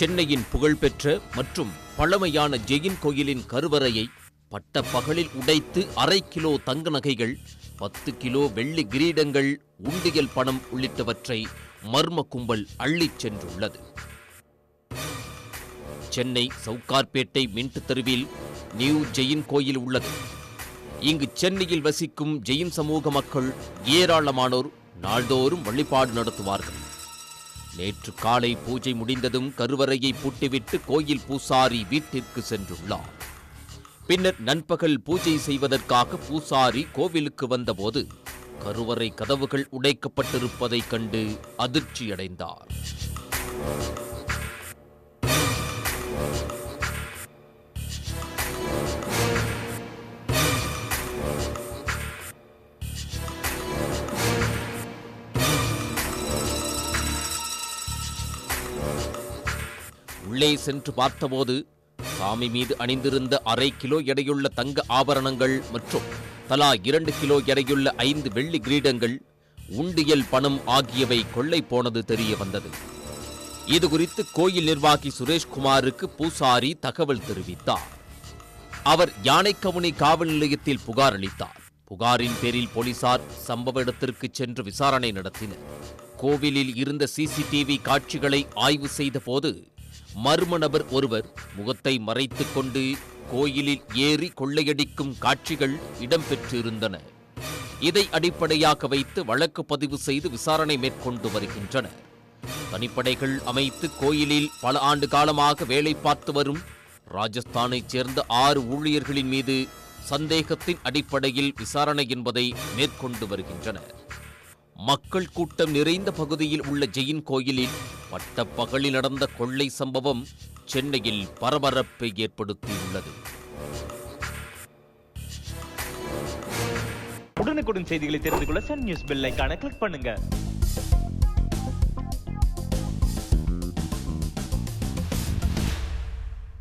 சென்னையின் புகழ்பெற்ற மற்றும் பழமையான ஜெயின் கோயிலின் கருவறையை பட்ட பகலில் உடைத்து 1/2 கிலோ தங்க நகைகள், 10 கிலோ வெள்ளி கிரீடங்கள், உண்டியல் பணம் உள்ளிட்டவற்றை மர்ம கும்பல் அள்ளிச் சென்றுள்ளது. சென்னை சவுகார்பேட்டை மின்ட் தெருவில் நியூ ஜெயின் கோயில் உள்ளது. இங்கு சென்னையில் வசிக்கும் ஜெயின் சமூக மக்கள் ஏராளமானோர் நாள்தோறும் வழிபாடு நடத்துவார்கள். நேற்று காலை பூஜை முடிந்ததும் கருவறையை பூட்டிவிட்டு கோயில் பூசாரி வீட்டிற்கு சென்றுள்ளார். பின்னர் நண்பகல் பூஜை செய்வதற்காக பூசாரி கோவிலுக்கு வந்தபோது கருவறை கதவுகள் உடைக்கப்பட்டிருப்பதைக் கண்டு அதிர்ச்சியடைந்தார். உள்ளே சென்று பார்த்தபோது சாமி மீது அணிந்திருந்த 1/2 கிலோ எடையுள்ள தங்க ஆபரணங்கள் மற்றும் தலா 2 கிலோ எடையுள்ள 5 வெள்ளி கிரீடங்கள், உண்டியல் பணம் ஆகியவை கொள்ளை போனது தெரிய வந்தது. இதுகுறித்து கோயில் நிர்வாகி சுரேஷ்குமாருக்கு பூசாரி தகவல் தெரிவித்தார். அவர் யானைக்கவுனி காவல் நிலையத்தில் புகார் அளித்தார். புகாரின் பேரில் போலீசார் சம்பவ இடத்திற்கு சென்று விசாரணை நடத்தினர். கோவிலில் இருந்த சிசிடிவி காட்சிகளை ஆய்வு செய்த போது மர்ம நபர் ஒருவர் முகத்தை மறைத்துக் கொண்டு கோயிலில் ஏறி கொள்ளையடிக்கும் காட்சிகள் இடம்பெற்றிருந்தன. இதை அடிப்படையாக வைத்து வழக்கு பதிவு செய்து விசாரணை மேற்கொண்டு வருகின்றனர். தனிப்படைகள் அமைத்து கோயிலில் பல ஆண்டு காலமாக வேலை பார்த்து வரும் ராஜஸ்தானைச் சேர்ந்த 6 ஊழியர்களின் மீது சந்தேகத்தின் அடிப்படையில் விசாரணை என்பதை மேற்கொண்டு வருகின்றனர். மக்கள் கூட்டம் நிறைந்த பகுதியில் உள்ள ஜெயின் கோயிலில் பட்டப்பகலில் நடந்த கொள்ளை சம்பவம் சென்னையில் பரபரப்பை ஏற்படுத்தியுள்ளது. உடனுக்குடன் செய்திகளை தெரிந்து கொள்ள சன் நியூஸ் பெல் ஐகானை கிளிக் பண்ணுங்க.